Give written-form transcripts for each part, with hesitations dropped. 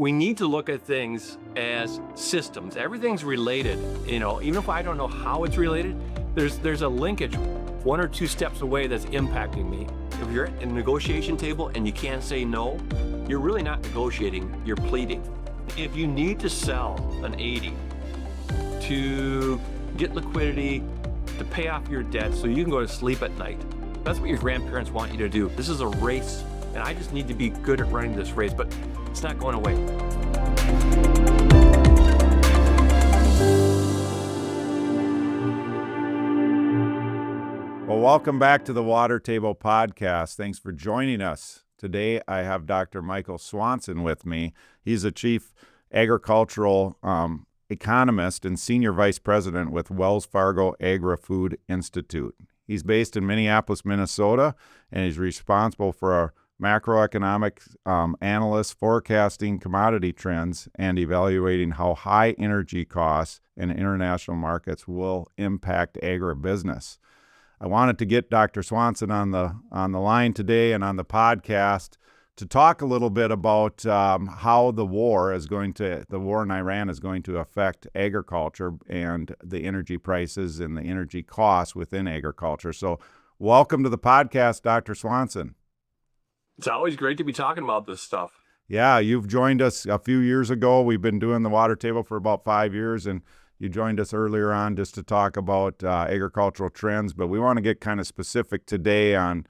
we need to look at things as systems. Everything's related. Even if I don't know how it's related, there's a linkage one or two steps away that's impacting me. If you're at a negotiation table and you can't say no, you're really not negotiating, you're pleading. If you need to sell an 80 to get liquidity, to pay off your debt so you can go to sleep at night, that's what your grandparents want you to do. This is a race, and I just need to be good at running this race, but it's not going away. Well, welcome back to the Water Table Podcast. Thanks for joining us. Today, I have Dr. Michael Swanson with me. He's a chief agricultural economist and senior vice president with Wells Fargo Agri-Food Institute. He's based in Minneapolis, Minnesota, and he's responsible for our macroeconomic analysts forecasting commodity trends and evaluating how high energy costs in international markets will impact agribusiness. I wanted to get Dr. Swanson on the line today and on the podcast to talk a little bit about how the war in Iran is going to affect agriculture and the energy prices and the energy costs within agriculture. So welcome to the podcast, Dr. Swanson. It's always great to be talking about this stuff. Yeah, you've joined us a few years ago. We've been doing the Water Table for about 5 years, and you joined us earlier on just to talk about agricultural trends, but we want to get kind of specific today on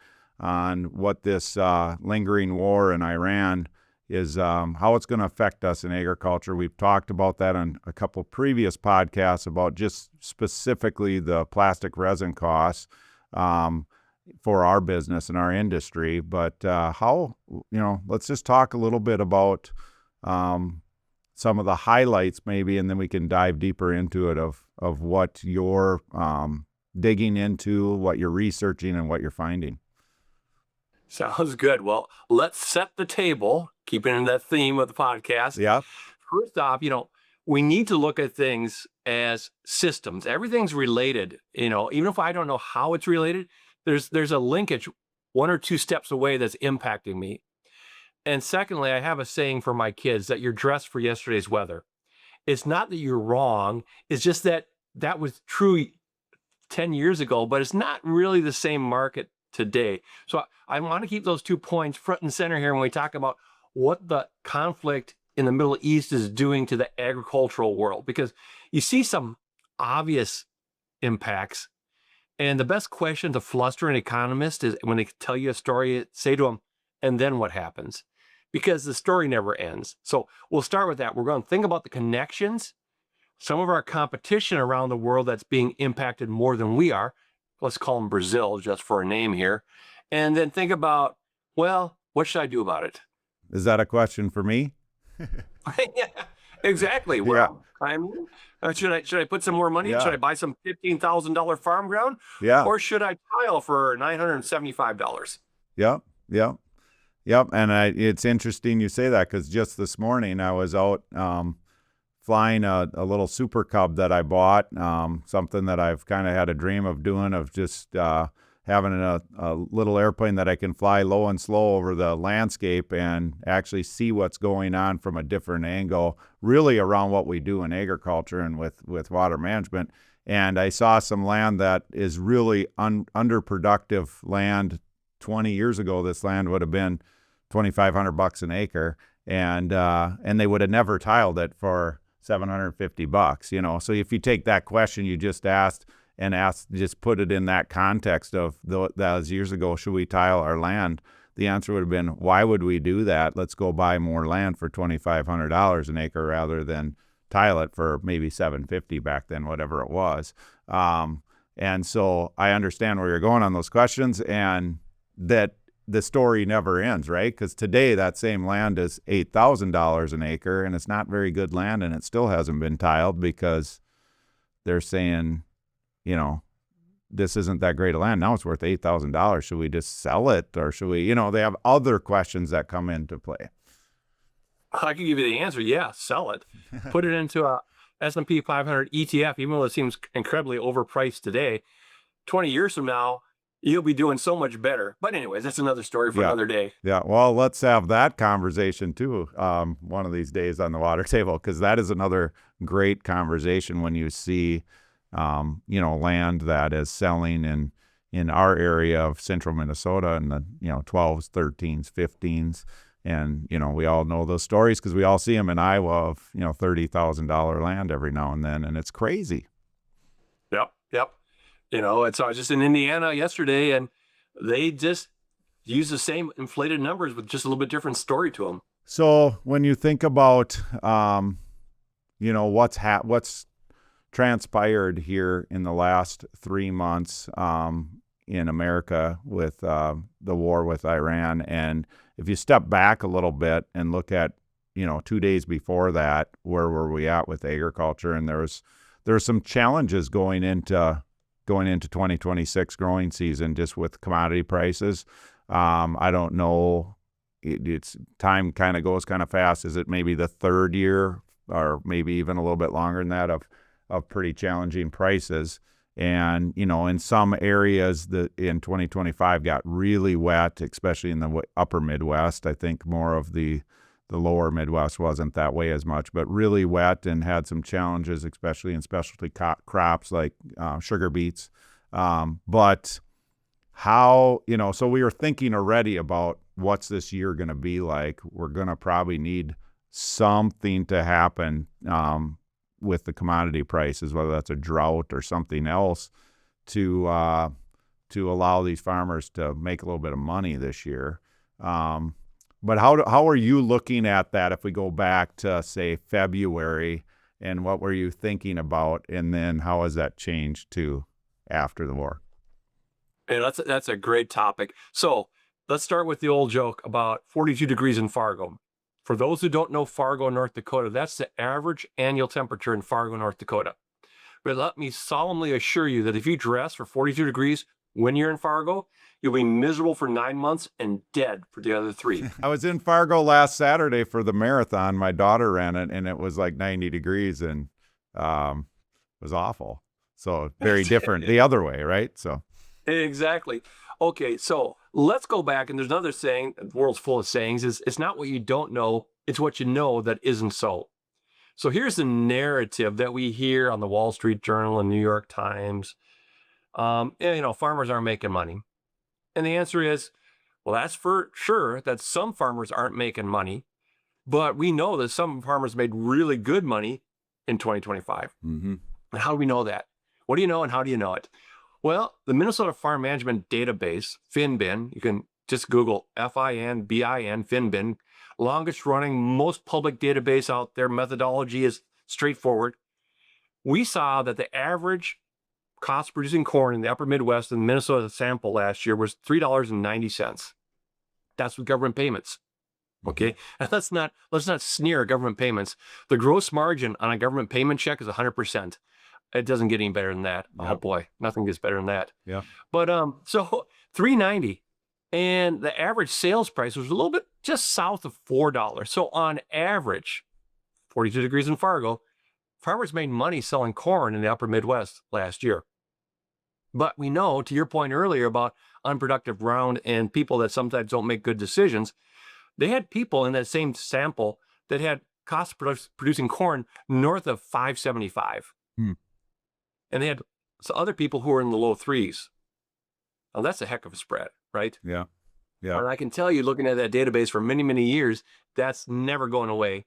what this lingering war in Iran is, how it's going to affect us in agriculture. We've talked about that on a couple previous podcasts about just specifically the plastic resin costs for our business and our industry. But let's just talk a little bit about some of the highlights maybe, and then we can dive deeper into it of what you're digging into, what you're researching, and what you're finding. Sounds good. Well, let's set the table, keeping in that theme of the podcast. Yeah. First off, we need to look at things as systems. Everything's related. Even if I don't know how it's related, there's a linkage one or two steps away that's impacting me. And secondly, I have a saying for my kids that you're dressed for yesterday's weather. It's not that you're wrong. It's just that was true 10 years ago, but it's not really the same market today. So I want to keep those 2 points front and center here when we talk about what the conflict in the Middle East is doing to the agricultural world, because you see some obvious impacts. And the best question to fluster an economist is when they tell you a story, say to them, and then what happens? Because the story never ends. So we'll start with that. We're going to think about the connections, some of our competition around the world that's being impacted more than we are. Let's call them Brazil, just for a name here. And then think about, well, what should I do about it? Is that a question for me? Yeah, exactly. Well, should I put some more money? Yeah. Should I buy some $15,000 farm ground? Yeah. Or should I tile for $975? Yep. And it's interesting you say that, because just this morning I was out flying a little Super Cub that I bought, something that I've kind of had a dream of doing, of just having a little airplane that I can fly low and slow over the landscape and actually see what's going on from a different angle, really around what we do in agriculture and with water management. And I saw some land that is really underproductive land. 20 years ago, this land would have been $2,500 an acre, and they would have never tiled it for $750. So if you take that question you just asked and just put it in that context of that was years ago, should we tile our land? The answer would have been, why would we do that? Let's go buy more land for $2,500 an acre rather than tile it for maybe $750 back then, whatever it was. And so I understand where you're going on those questions, and that the story never ends, right? Because today that same land is $8,000 an acre, and it's not very good land, and it still hasn't been tiled because they're saying, this isn't that great of land. Now it's worth $8,000. Should we just sell it, or should we, they have other questions that come into play. I can give you the answer. Yeah, sell it. Put it into a S&P 500 ETF, even though it seems incredibly overpriced today. 20 years from now, you'll be doing so much better. But anyways, that's another story for Yeah. another day. Yeah, well, let's have that conversation too, one of these days on the water table, because that is another great conversation when you see, land that is selling in our area of central Minnesota in the 12s, 13s, 15s, and we all know those stories because we all see them in Iowa of $30,000 land every now and then, and it's crazy. Yep. And so I was just in Indiana yesterday, and they just use the same inflated numbers with just a little bit different story to them. So when you think about, what's transpired here in the last 3 months in America with the war with Iran, and if you step back a little bit and look at 2 days before that, where were we at with agriculture? And there were some challenges going into 2026 growing season, just with commodity prices. I don't know. It's time kind of goes kind of fast. Is it maybe the third year, or maybe even a little bit longer than that, of pretty challenging prices? And in some areas in 2025 got really wet, especially in the upper Midwest. I think more of the lower Midwest wasn't that way as much, but really wet and had some challenges, especially in specialty crops like sugar beets. But how, so we were thinking already about what's this year going to be like. We're going to probably need something to happen with the commodity prices, whether that's a drought or something else, to allow these farmers to make a little bit of money this year. But how are you looking at that if we go back to, say, February, and what were you thinking about, and then how has that changed to after the war? And that's a great topic. So let's start with the old joke about 42 degrees in Fargo. For those who don't know Fargo, North Dakota, that's the average annual temperature in Fargo, North Dakota. But let me solemnly assure you that if you dress for 42 degrees when you're in Fargo, you'll be miserable for 9 months and dead for the other 3. I was in Fargo last Saturday for the marathon. My daughter ran it, and it was like 90 degrees, and it was awful. So very different the other way, right? So Exactly. Okay, so let's go back. And there's another saying, the world's full of sayings, is it's not what you don't know, it's what you know that isn't so. So here's the narrative that we hear on the Wall Street Journal and New York Times. Farmers aren't making money. And the answer is, well, that's for sure that some farmers aren't making money, but we know that some farmers made really good money in 2025. Mm-hmm. And how do we know that? What do you know and how do you know it? Well, the Farm Management Database, FinBin, you can just Google FINBIN, FinBin, longest running, most public database out there. Methodology is straightforward. We saw that the average cost of producing corn in the upper Midwest and Minnesota sample last year was $3.90. That's with government payments. Okay. And let's not sneer at government payments. The gross margin on a government payment check is 100%. It doesn't get any better than that. Yep. Oh boy, nothing gets better than that. Yeah. But so $3.90, and the average sales price was a little bit just south of $4. So on average, 42 degrees in Fargo, farmers made money selling corn in the upper Midwest last year. But we know, to your point earlier about unproductive ground and people that sometimes don't make good decisions, they had people in that same sample that had cost of producing corn north of $5.75. And they had other people who were in the low 3s. Now, that's a heck of a spread, right? Yeah. Yeah. And I can tell you, looking at that database for many, many years, that's never going away.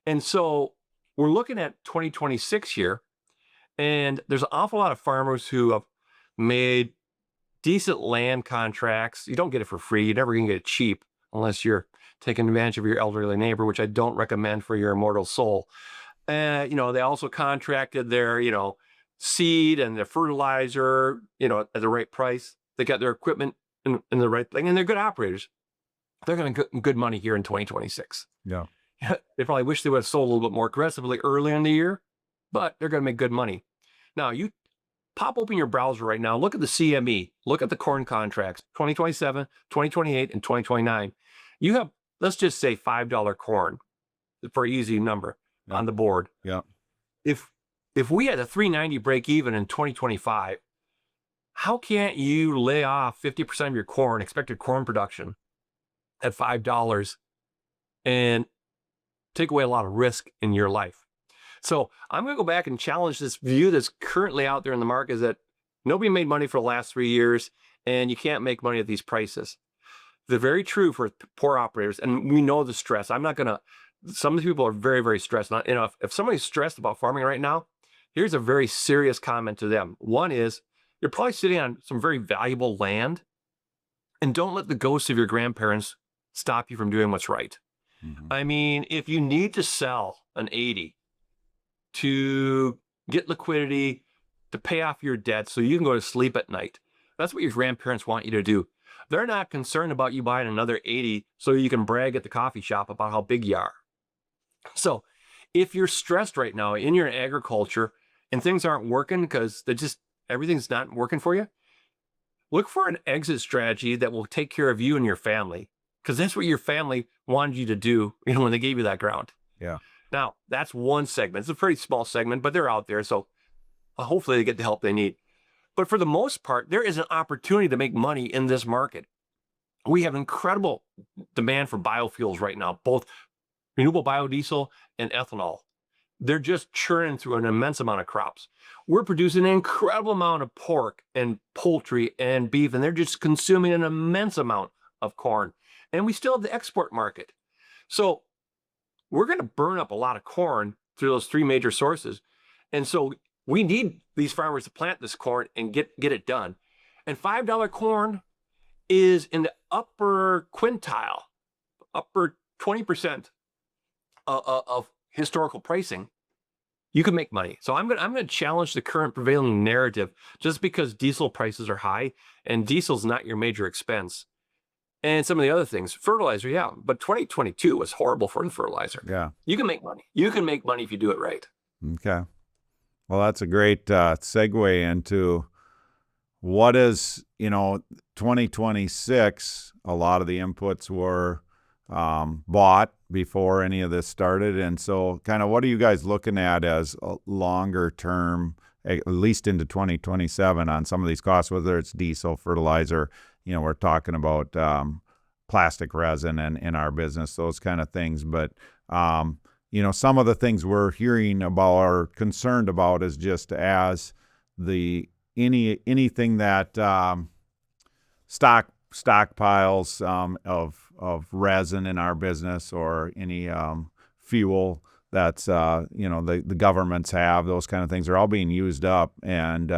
And so we're looking at 2026 here, and there's an awful lot of farmers who have made decent land contracts. You don't get it for free. You're never going to get it cheap unless you're taking advantage of your elderly neighbor, which I don't recommend for your immortal soul. They also contracted their, seed and their fertilizer, at the right price. They got their equipment in the right thing, and they're good operators. They're going to get good money here in 2026. Yeah. They probably wish they would have sold a little bit more aggressively earlier in the year, but they're going to make good money. Now, you pop open your browser right now, look at the CME, look at the corn contracts, 2027, 2028, and 2029. You have, let's just say $5 corn for an easy number on the board. Yeah. If we had a $3.90 break even in 2025, How can't you lay off 50% of your corn, expected corn production at $5 and take away a lot of risk in your life? So I'm going to go back and challenge this view that's currently out there in the market, is that nobody made money for the last 3 years and you can't make money at these prices. They're very true for poor operators. And we know the stress. I'm not going to, some of these people are very, very stressed. If somebody's stressed about farming right now, here's a very serious comment to them. One is, you're probably sitting on some very valuable land, and don't let the ghosts of your grandparents stop you from doing what's right. Mm-hmm. I mean, if you need to sell an 80 to get liquidity, to pay off your debt so you can go to sleep at night, that's what your grandparents want you to do. They're not concerned about you buying another 80 so you can brag at the coffee shop about how big you are. So if you're stressed right now in your agriculture and things aren't working because everything's not working for you, look for an exit strategy that will take care of you and your family, because that's what your family wanted you to do, when they gave you that ground. Yeah. Now, that's one segment. It's a pretty small segment, but they're out there. So hopefully they get the help they need. But for the most part, there is an opportunity to make money in this market. We have incredible demand for biofuels right now, both renewable biodiesel and ethanol. They're just churning through an immense amount of crops. We're producing an incredible amount of pork and poultry and beef, and they're just consuming an immense amount of corn. And we still have the export market. So we're going to burn up a lot of corn through those three major sources. And so we need these farmers to plant this corn and get it done. And $5 corn is in the upper quintile, upper 20% of historical pricing. You can make money. So I'm going to challenge the current prevailing narrative, just because diesel prices are high and diesel's not your major expense. And some of the other things, fertilizer, yeah, but 2022 was horrible for the fertilizer. Yeah. You can make money. You can make money if you do it right. Okay. Well, that's a great segue into what is, 2026. A lot of the inputs were bought before any of this started. And so kind of what are you guys looking at as a longer term, at least into 2027, on some of these costs, whether it's diesel, fertilizer, we're talking about plastic resin and in our business, those kind of things. But, some of the things we're hearing about or concerned about is just as anything that stockpiles of resin in our business, or any fuel that's the governments have, those kind of things are all being used up, and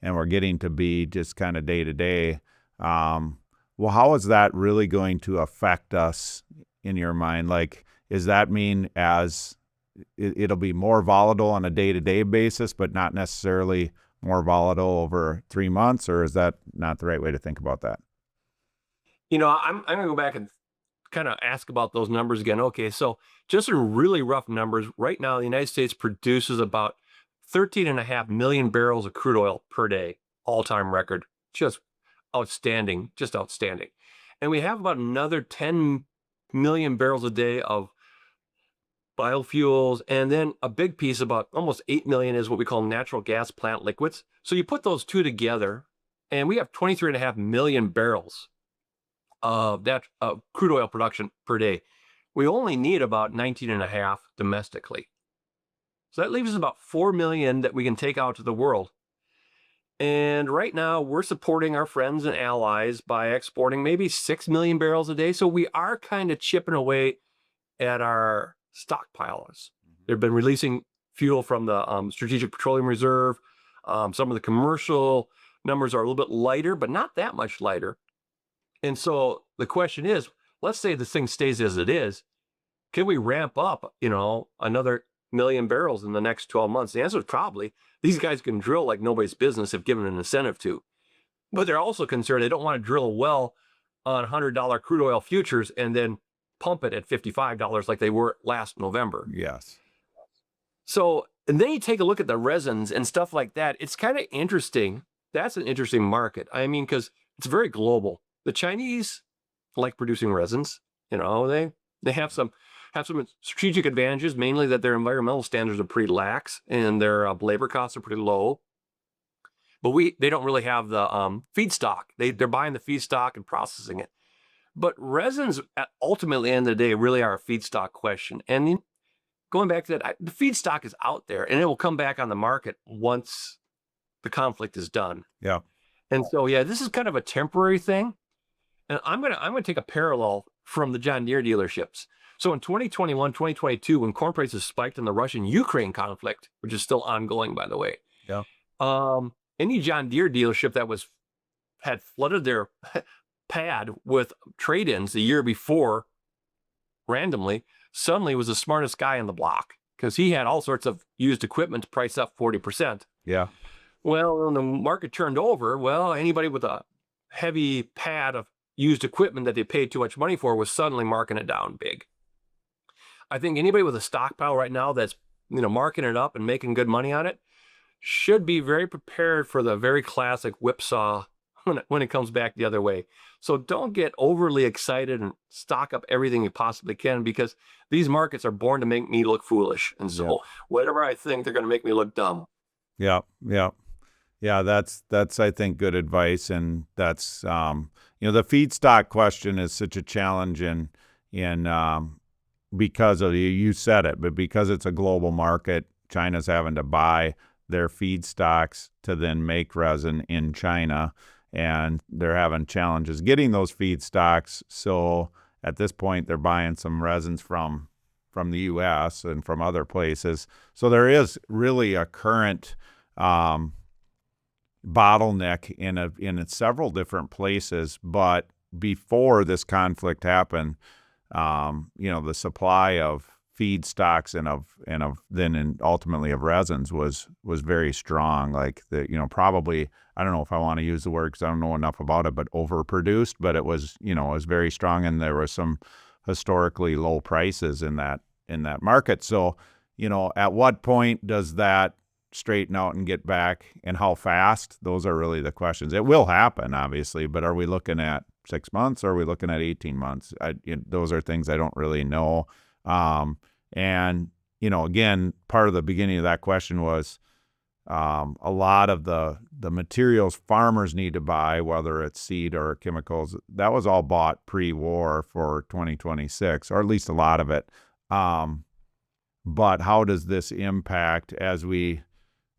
we're getting to be just kind of day to day. Well, how is that really going to affect us in your mind? Like, does that mean as it'll be more volatile on a day-to-day basis, but not necessarily more volatile over 3 months, or is that not the right way to think about that? I'm going to go back and kind of ask about those numbers again. Okay, so just in really rough numbers, right now the United States produces about 13.5 million barrels of crude oil per day, all-time record. Just outstanding. And we have about another 10 million barrels a day of biofuels, and then a big piece, about almost 8 million, is what we call natural gas plant liquids. So you put those two together, and we have 23.5 million barrels of that crude oil production per day. We only need about 19.5 domestically. So that leaves us about 4 million that we can take out to the world. And right now we're supporting our friends and allies by exporting maybe 6 million barrels a day. So we are kind of chipping away at our stockpiles. They've been releasing fuel from the Strategic Petroleum Reserve. Some of the commercial numbers are a little bit lighter, but not that much lighter. And so the question is, let's say this thing stays as it is, can we ramp up, another million barrels in the next 12 months? The answer is probably. These guys can drill like nobody's business if given an incentive to. But they're also concerned they don't want to drill a well on $100 crude oil futures and then pump it at $55 like they were last November. Yes. So, and then you take a look at the resins and stuff like that. It's kind of interesting. That's an interesting market. I mean, because it's very global. The Chinese like producing resins. They have some strategic advantages, mainly that their environmental standards are pretty lax and their labor costs are pretty low. but they don't really have the feedstock. They're buying the feedstock and processing it. But resins, ultimately, at the end of the day, really are a feedstock question. And going back to that, the feedstock is out there, and it will come back on the market once the conflict is done. Yeah. And so, yeah, this is kind of a temporary thing. And I'm gonna take a parallel from the John Deere dealerships. So in 2021, 2022, when corn prices spiked in the Russian-Ukraine conflict, which is still ongoing, by the way, Yeah. any John Deere dealership that had flooded their pad with trade-ins the year before, randomly, suddenly was the smartest guy in the block because he had all sorts of used equipment priced up 40%. Yeah. Well, when the market turned over, well, anybody with a heavy pad of used equipment that they paid too much money for was suddenly marking it down big. I think anybody with a stockpile right now that's marking it up and making good money on it should be very prepared for the very classic whipsaw when it comes back the other way. So don't get overly excited and stock up everything you possibly can, because these markets are born to make me look foolish. And so whatever I think, they're going to make me look dumb. Yeah. Yeah. Yeah. That's I think good advice. And that's, the feedstock question is such a challenge in because of you said it, but because it's a global market, China's having to buy their feedstocks to then make resin in China, and they're having challenges getting those feedstocks. So at this point, they're buying some resins from the U.S. and from other places. So there is really a current bottleneck in several different places. But before this conflict happened, the supply of feedstocks and ultimately of resins was very strong. Like probably, I don't know if I want to use the word because I don't know enough about it, but overproduced. But it was it was very strong, and there were some historically low prices in that market. So at what point does that straighten out and get back, and how fast? Those are really the questions. It will happen, obviously, but are we looking at 6 months? Or are we looking at 18 months? Those are things I don't really know. And again, part of the beginning of that question was a lot of the materials farmers need to buy, whether it's seed or chemicals, that was all bought pre-war for 2026, or at least a lot of it. But how does this impact as we,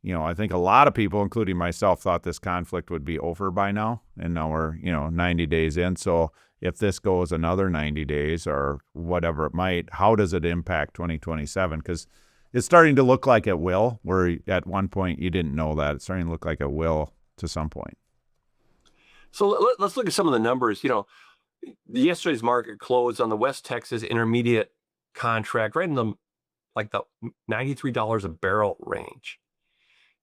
I think a lot of people, including myself, thought this conflict would be over by now, and now we're 90 days in. So if this goes another 90 days or whatever it might, how does it impact 2027? Because it's starting to look like it will, where at one point you didn't know that. It's starting to look like it will to some point. So let's look at some of the numbers. Yesterday's market closed on the West Texas Intermediate contract right in the $93 a barrel range.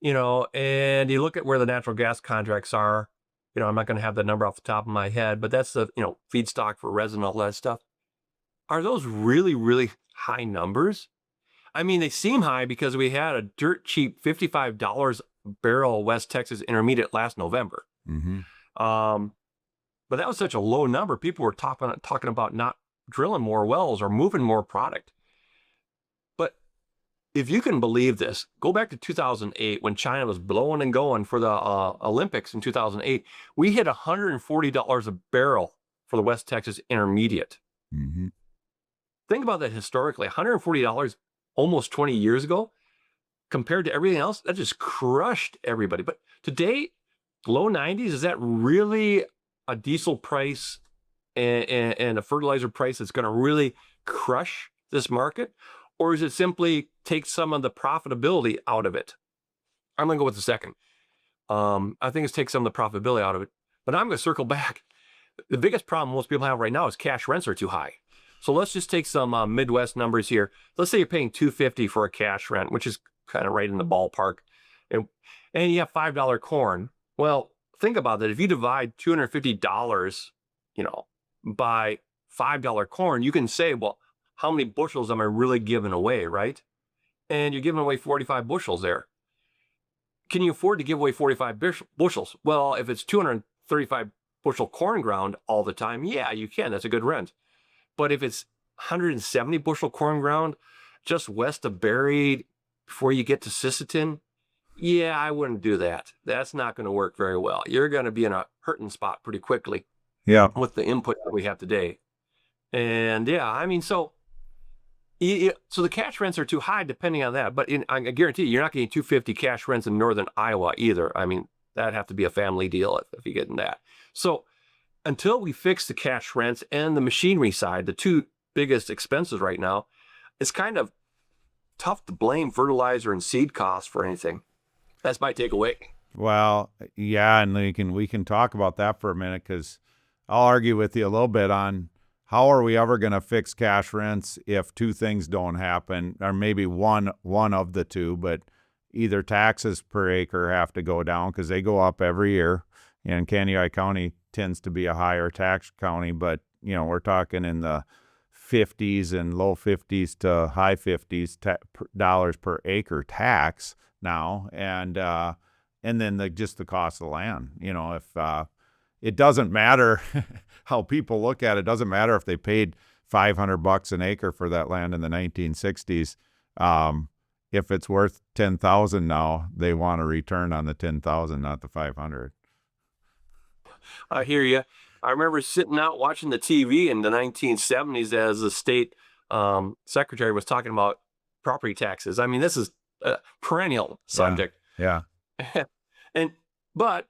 And you look at where the natural gas contracts are. I'm not going to have the number off the top of my head, but that's the, feedstock for resin, all that stuff. Are those really, really high numbers? I mean, they seem high because we had a dirt cheap $55 a barrel West Texas Intermediate last November. Mm-hmm. But that was such a low number. People were talking about not drilling more wells or moving more product. But if you can believe this, go back to 2008 when China was blowing and going for the Olympics in 2008. We hit $140 a barrel for the West Texas Intermediate. Mm-hmm. Think about that historically. $140 almost 20 years ago, compared to everything else, that just crushed everybody. But today, low 90s, is that really a diesel price and a fertilizer price that's going to really crush this market? Or is it simply take some of the profitability out of it? I'm going to go with the second. I think it's take some of the profitability out of it. But I'm going to circle back. The biggest problem most people have right now is cash rents are too high. So let's just take some Midwest numbers here. Let's say you're paying $250 for a cash rent, which is kind of right in the ballpark. And you have $5 corn. Well, think about that. If you divide $250, by $5 corn, you can say, well, how many bushels am I really giving away, right? And you're giving away 45 bushels there. Can you afford to give away 45 bushels? Well, if it's 235 bushel corn ground all the time, yeah, you can. That's a good rent. But if it's 170 bushel corn ground just west of Berry before you get to Sisseton, Yeah, I wouldn't do that. That's not going to work very well. You're going to be in a hurting spot pretty quickly Yeah. with the input that we have today. And yeah, I mean, so so the cash rents are too high depending on that. But I guarantee you're not getting 250 cash rents in northern Iowa either. I mean, that'd have to be a family deal if you get in that. So until we fix the cash rents and the machinery side, the two biggest expenses right now, it's kind of tough to blame fertilizer and seed costs for anything. That's my takeaway. Well, yeah, and we can talk about that for a minute, because I'll argue with you a little bit on how are we ever going to fix cash rents if two things don't happen, or maybe one of the two, but either taxes per acre have to go down because they go up every year, and Candiai County tends to be a higher tax county, but we're talking in the 50s and low 50s to high 50s dollars per acre tax now, and then just the cost of the land. If it doesn't matter how people look at it, doesn't matter if they paid $500 an acre for that land in the 1960s. If it's worth 10,000 now, they want a return on the 10,000, not the 500. I hear you. I remember sitting out watching the TV in the 1970s as the state secretary was talking about property taxes. I mean, this is a perennial subject. Yeah. But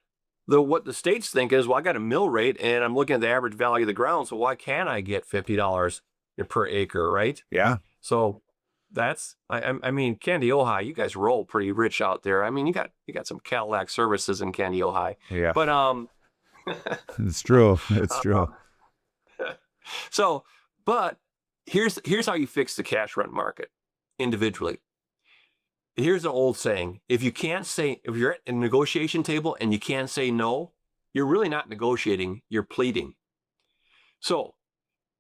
what the states think is, well, I got a mill rate and I'm looking at the average value of the ground, so why can't I get $50 per acre, right? Yeah. So that's, I mean, Candy Ojai, you guys roll pretty rich out there. I mean, you got some Cadillac services in Candy Ojai. Yeah. But it's true. It's true. So, but here's how you fix the cash rent market individually. Here's an old saying: if you're at a negotiation table and you can't say no, you're really not negotiating, you're pleading. So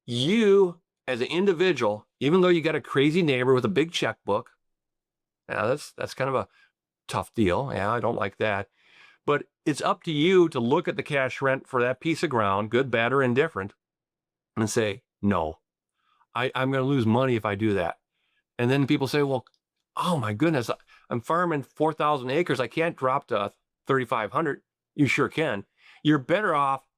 you as an individual, even though you got a crazy neighbor with a big checkbook, now that's kind of a tough deal. Yeah, I don't like that. But it's up to you to look at the cash rent for that piece of ground, good, bad, or indifferent, and say, no, I'm going to lose money if I do that. And then people say, well, oh my goodness, I'm farming 4,000 acres. I can't drop to 3,500. You sure can. You're better off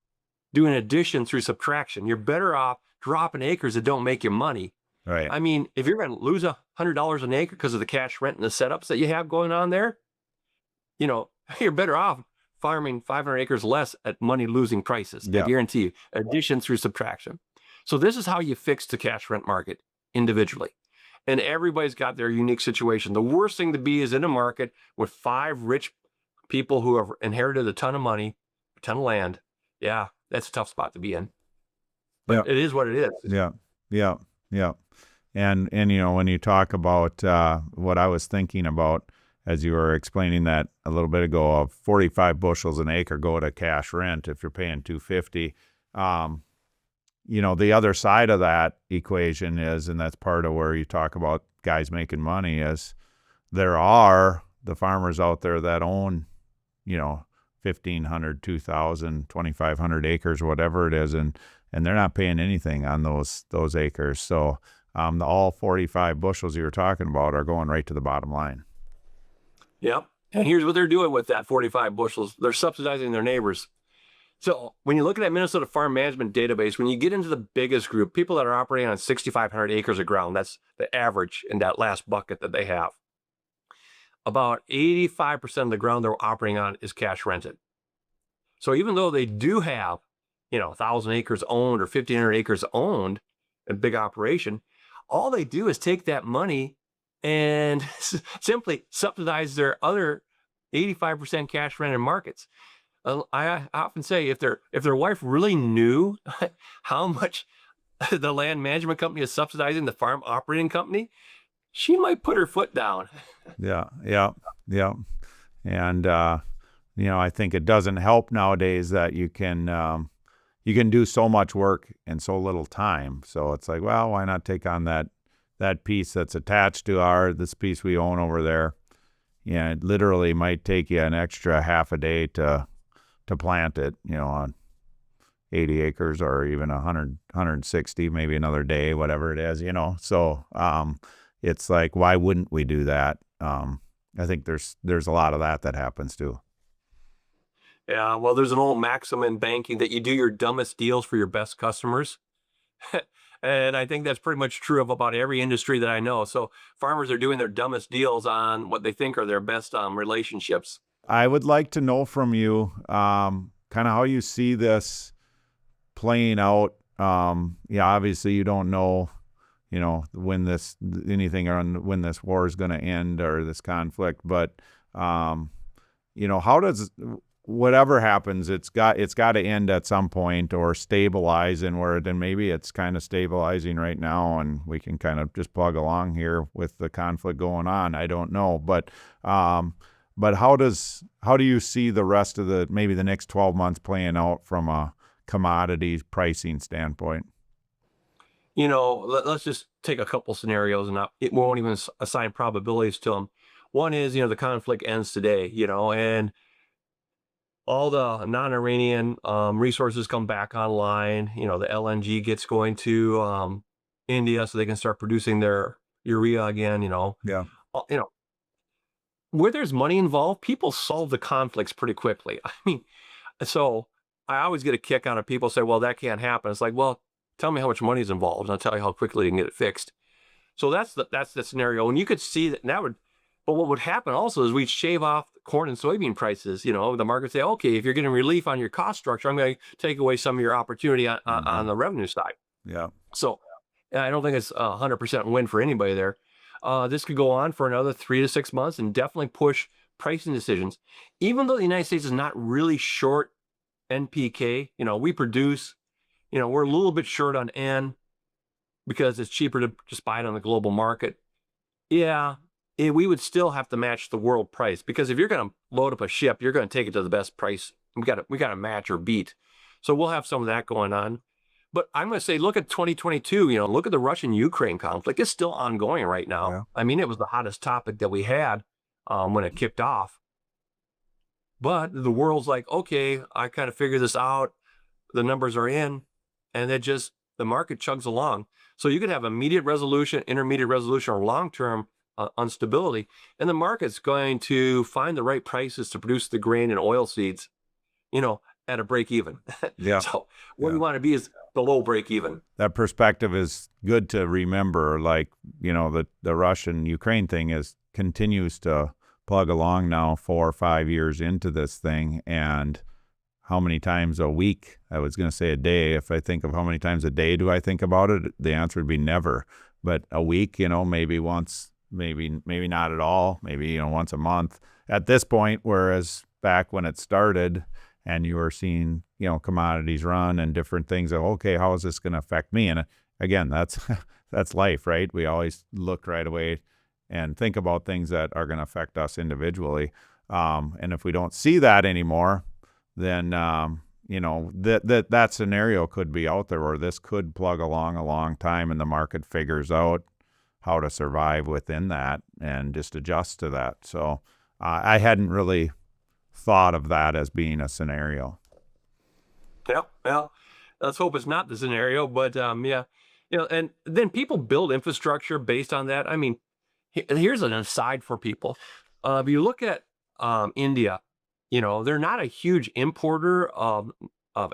doing addition through subtraction. You're better off dropping acres that don't make you money. Right. I mean, if you're going to lose $100 an acre because of the cash rent and the setups that you have going on there, you're better off farming 500 acres less at money losing prices. Yeah. I guarantee you, addition through subtraction. So this is how you fix the cash rent market individually. And everybody's got their unique situation. The worst thing to be is in a market with 5 rich people who have inherited a ton of money, a ton of land. Yeah, that's a tough spot to be in. But It is what it is. Yeah. And when you talk about what I was thinking about as you were explaining that a little bit ago, of 45 bushels an acre go to cash rent if you're paying $250. The other side of that equation is, and that's part of where you talk about guys making money, is there are the farmers out there that own, 1,500, 2,000, 2,500 acres, whatever it is, and they're not paying anything on those acres. So all 45 bushels you were talking about are going right to the bottom line. Yep. And here's what they're doing with that 45 bushels. They're subsidizing their neighbors. So when you look at that Minnesota Farm Management Database, when you get into the biggest group, people that are operating on 6,500 acres of ground, that's the average in that last bucket that they have. About 85% of the ground they're operating on is cash rented. So even though they do have, 1,000 acres owned or 1,500 acres owned, a big operation, all they do is take that money and simply subsidize their other 85% cash rented markets. I often say if their wife really knew how much the land management company is subsidizing the farm operating company, she might put her foot down. Yeah. And I think it doesn't help nowadays that you can do so much work in so little time. So it's like, well, why not take on that piece that's attached to this piece we own over there? Yeah, it literally might take you an extra half a day to plant it, on 80 acres or even 100, 160, maybe another day, whatever it is, So it's like, why wouldn't we do that? I think there's a lot of that happens too. Yeah, well, there's an old maxim in banking that you do your dumbest deals for your best customers. And I think that's pretty much true of about every industry that I know. So farmers are doing their dumbest deals on what they think are their best relationships. I would like to know from you kind of how you see this playing out. Yeah, obviously you don't know, when when this war is going to end or this conflict, but how does whatever happens, it's got to end at some point or stabilize, and where then maybe it's kind of stabilizing right now and we can kind of just plug along here with the conflict going on. I don't know, but how do you see the rest of maybe the next 12 months playing out from a commodity pricing standpoint? Let's just take a couple scenarios and it won't even assign probabilities to them. One is, the conflict ends today, and all the non-Iranian resources come back online. The LNG gets going to India so they can start producing their urea again. Yeah. Uh, you know, where there's money involved, people solve the conflicts pretty quickly. I mean, so I always get a kick out of people say, "Well, that can't happen." It's like, well, tell me how much money is involved, and I'll tell you how quickly you can get it fixed. So that's the scenario, and you could see that would. But what would happen also is we'd shave off corn and soybean prices. The market would say, okay, if you're getting relief on your cost structure, I'm going to take away some of your opportunity on the revenue side. Yeah. So I don't think it's 100% win for anybody there. This could go on for another 3 to 6 months and definitely push pricing decisions. Even though the United States is not really short NPK, we produce, we're a little bit short on N because it's cheaper to just buy it on the global market. Yeah, we would still have to match the world price, because if you're going to load up a ship, you're going to take it to the best price. We got to match or beat. So we'll have some of that going on. But I'm going to say, look at 2022. Look at the Russian-Ukraine conflict. It's still ongoing right now. Yeah. I mean, it was the hottest topic that we had when it kicked off. But the world's like, okay, I kind of figured this out. The numbers are in, and the market chugs along. So you could have immediate resolution, intermediate resolution, or long-term instability, and the market's going to find the right prices to produce the grain and oil seeds, at a break even. Yeah. So what we want to be is the low break even. That perspective is good to remember. Like, the Russian-Ukraine thing continues to plug along now 4 or 5 years into this thing. And how many times a week, I was going to say a day, if I think of how many times a day do I think about it, the answer would be never. But a week, maybe once, maybe not at all, maybe, once a month at this point, whereas back when it started and you were seeing, commodities run and different things of, okay, how is this going to affect me? And again, that's life, right? We always look right away and think about things that are going to affect us individually. And if we don't see that anymore, then, that scenario could be out there, or this could plug along a long time and the market figures out how to survive within that and just adjust to that. So I hadn't really thought of that as being a scenario. Yeah, well, let's hope it's not the scenario, but yeah, and then people build infrastructure based on that. I mean, here's an aside for people. If you look at India, they're not a huge importer of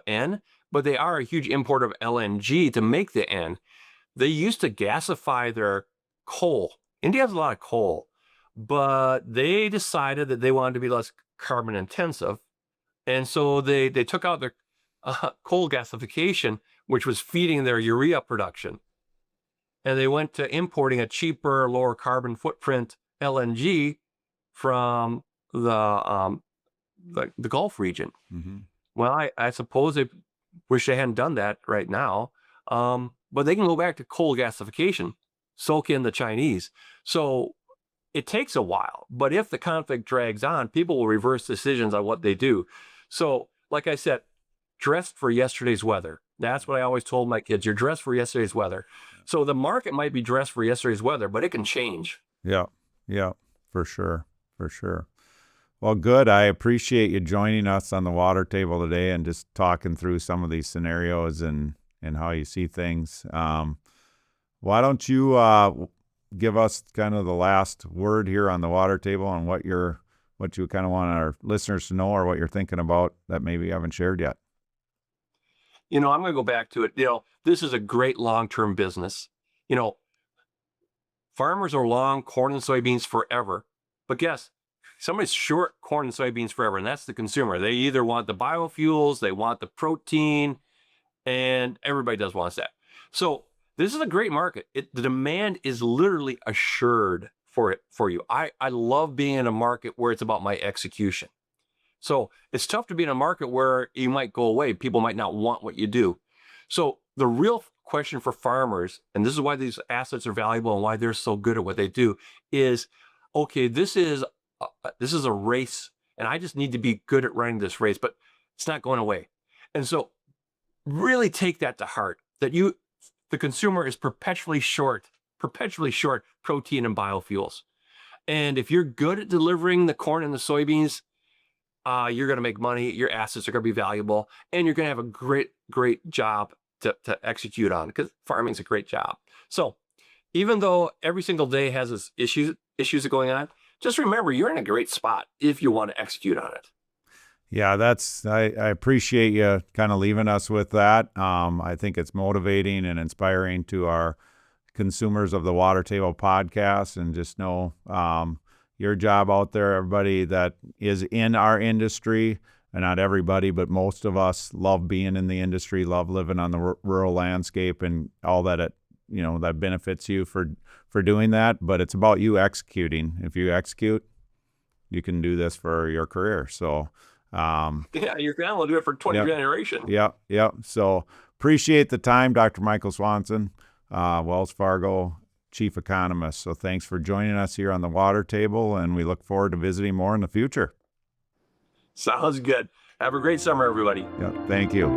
N, but they are a huge importer of LNG to make the N. They used to gasify their coal. India has a lot of coal, but they decided that they wanted to be less carbon intensive. And so they took out their coal gasification, which was feeding their urea production. And they went to importing a cheaper, lower carbon footprint LNG from the Gulf region. Mm-hmm. Well, I suppose they wish they hadn't done that right now. But they can go back to coal gasification, soak in the Chinese. So it takes a while, but if the conflict drags on, people will reverse decisions on what they do. So, like I said, dressed for yesterday's weather. That's what I always told my kids. You're dressed for yesterday's weather. So the market might be dressed for yesterday's weather, but it can change. Yeah, for sure. Well, good. I appreciate you joining us on the water table today and just talking through some of these scenarios and how you see things. Why don't you give us kind of the last word here on the water table on what you kind of want our listeners to know, or what you're thinking about that maybe you haven't shared yet? I'm going to go back to it. This is a great long-term business. Farmers are long corn and soybeans forever, but guess somebody's short corn and soybeans forever, and that's the consumer. They either want the biofuels, they want the protein, and everybody does wants that. So this is a great market. The demand is literally assured for you. I love being in a market where it's about my execution. So it's tough to be in a market where you might go away. People might not want what you do. So the real question for farmers, and this is why these assets are valuable and why they're so good at what they do, is, okay, this is a race, and I just need to be good at running this race, but it's not going away. And so really take that to heart, that the consumer is perpetually short protein and biofuels. And if you're good at delivering the corn and the soybeans, you're going to make money, your assets are going to be valuable, and you're going to have a great job to execute on, because farming is a great job. So even though every single day has its issues going on, just remember you're in a great spot if you want to execute on it. Yeah, I appreciate you kind of leaving us with that. I think it's motivating and inspiring to our consumers of the Water Table podcast, and just know your job out there, everybody that is in our industry, and not everybody, but most of us love being in the industry, love living on the rural landscape and all that that benefits you for doing that. But it's about you executing. If you execute, you can do this for your career. So your family will do it for 20 generations. Yep. So appreciate the time, Dr. Michael Swanson, Wells Fargo Chief Economist. So thanks for joining us here on the Water Table, and we look forward to visiting more in the future. Sounds good. Have a great summer, everybody. Yeah, thank you.